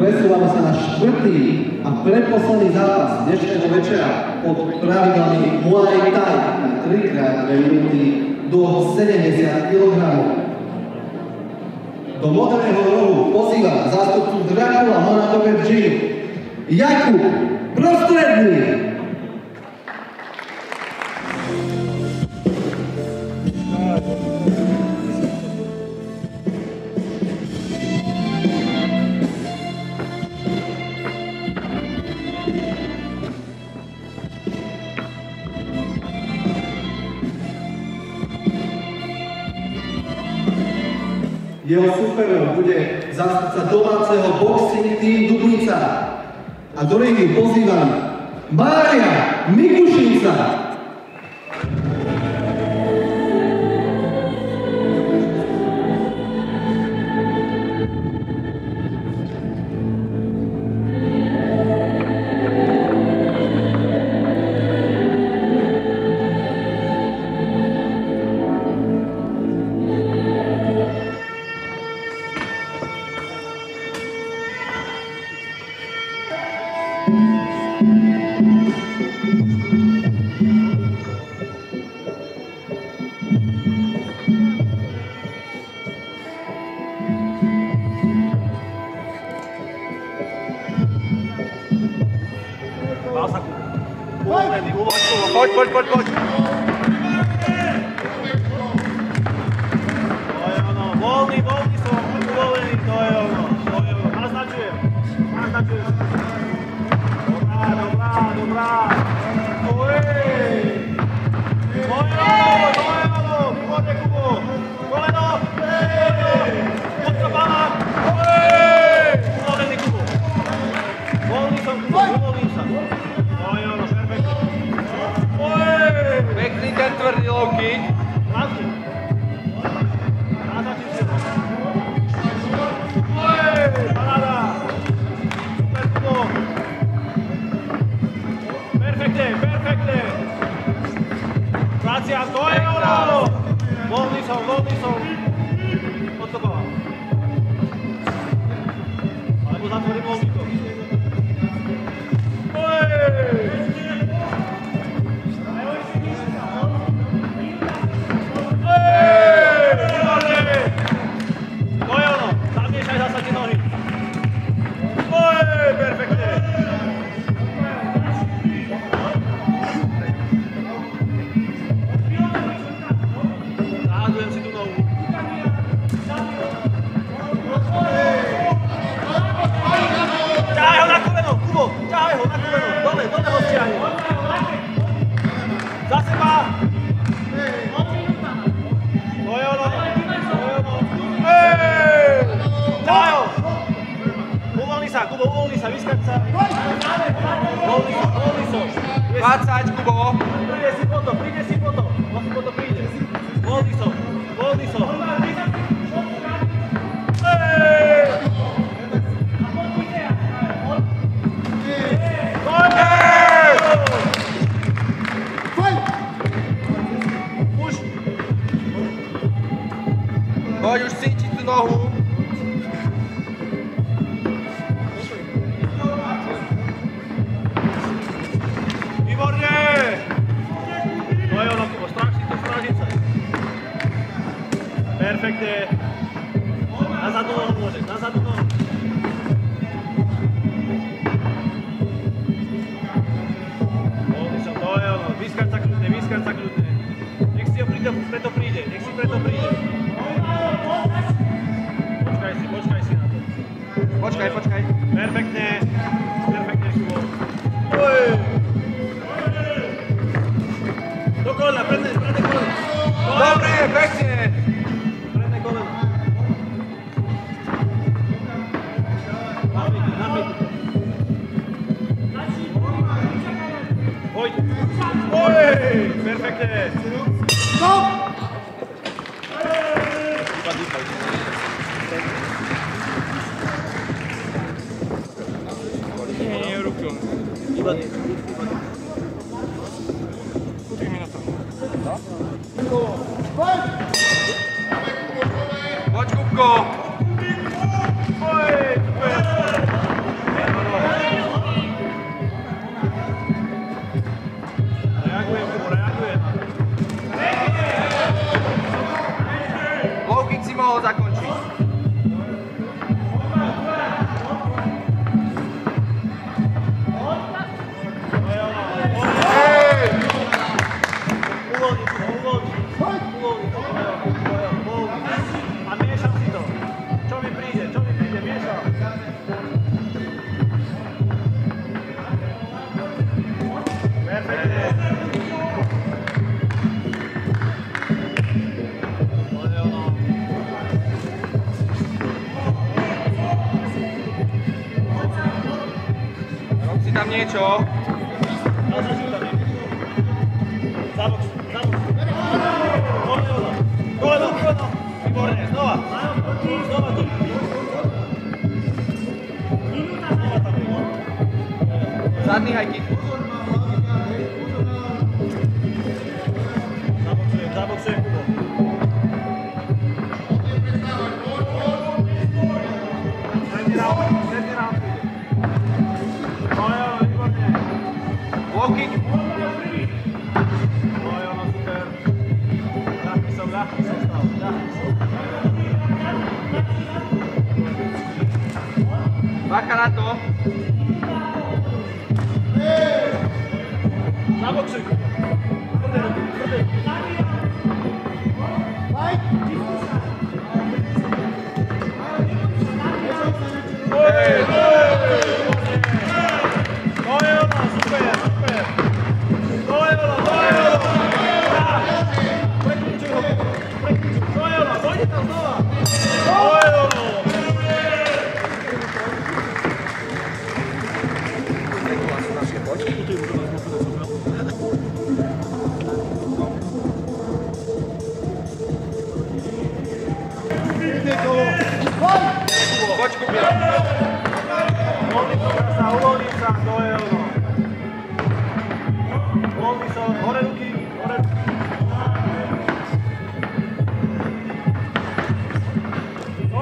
Presúvame sa na štvrtý a predposledný zápas dnešného večera pod pravidlami Muay Thai na 3x2 minúty do 70 kg. Do modrého rohu pozývam zástupcu Dracula Monaco Gym Jakub Prostredný. Jeho súperom bude zástupca domáceho Boxing Team Dubnica. A do ringu pozývam Mária Mikušinca. Pojď. Volný som, uvolený, to je ono. Naznačujem. Dobrá. Výborne, Kubo. Koleno. Podkopáva. Uvolený, Kubo. Volný som, Kubo, uvolím sa. To je ono, perfektne. Pekný ten tvrdý low kick. Krásne. Naznačím si. Paráda. Super, Kubo. Perfektne. Gracia, to je ono. Voľný som. Podkopávam. Alebo zatvorím voľníkom. To je ono. Zamiešaj zasa tie nohy. Perfektne. Zahazujem si tú nohu. Ťahaj ho na koleno, Kubo. Ťahaj ho na koleno. Dole ho stiahni. Za seba. To je ono. Ťahaj ho. Kubo, uvoľni sa, vyskaď sa. Voľni som. 20, Kubo. Príde si potom. Príde. Voľni som. Poď už cítiť tú nohu. Výborne! To je ono, Kubo, strážiť sa. Perfektne. Na zadnú nohu môžeš, na zadnú nohu. Voľný som, to je ono, vyskaď sa kľudne. Nech si preto príde. Počkaj si na to. Počkaj. Perfektne, Kubo. Do kolena, predné koleno. Dobre, pekne. Predné koleno. Napríklad. Poď. Perfektne. Stop! Nie, ruku. Výborne. Poď, Kubko. Oj, super. Si tam niečo? Zabok. Koleno. Výborne, znova. Znova to. Zadný high kick. Zaboksujem, Kubo. Tretí round. Výborne. Low kick. Super. Ľahký som stal. Bacha na to. Zaboksuj. Poď, Kubio. Uvoľním sa, to je ono. Uvoľním sa, hore ruky.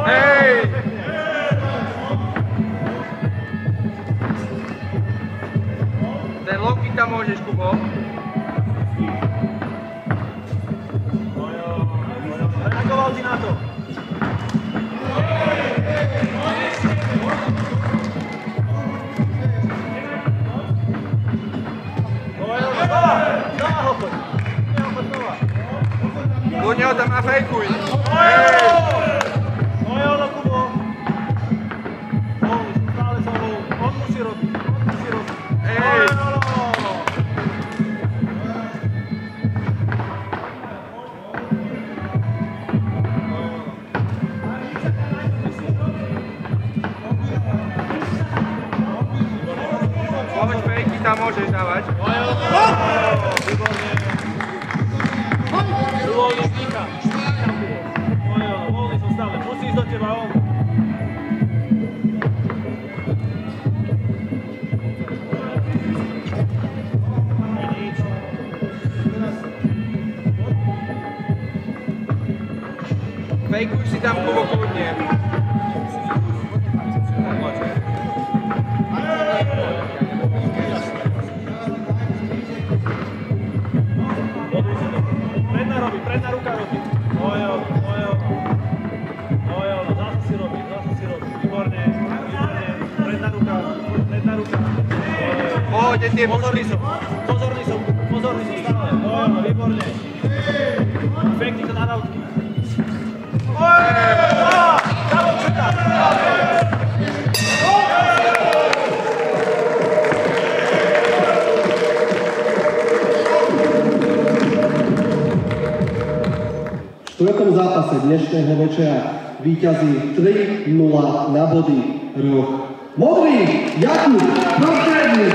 Hej! Ten low kick tam môžeš, Kubo. Reagoval si na to. Kľudne ho tam nafejkuj. To je ono, Kubo. Stále sa ho. On musí robiť. Hej! Sloveč fejky tam môžeš dávať. Výborne. Uvoľni vzniká. Voľný som stále. Musí ísť do teba on. Nič. Fejkuj si tam, Kubo, kľudne. Predná ruka robí. Zase si robí. Výborne. Predná ruka. Pohode tie pušky. Pozorný som stále. Výborne. Pekný to na nautky. V štvrtom zápase dnešného večera víťazí 3-0 na body roh modrý Jakub Prostredný.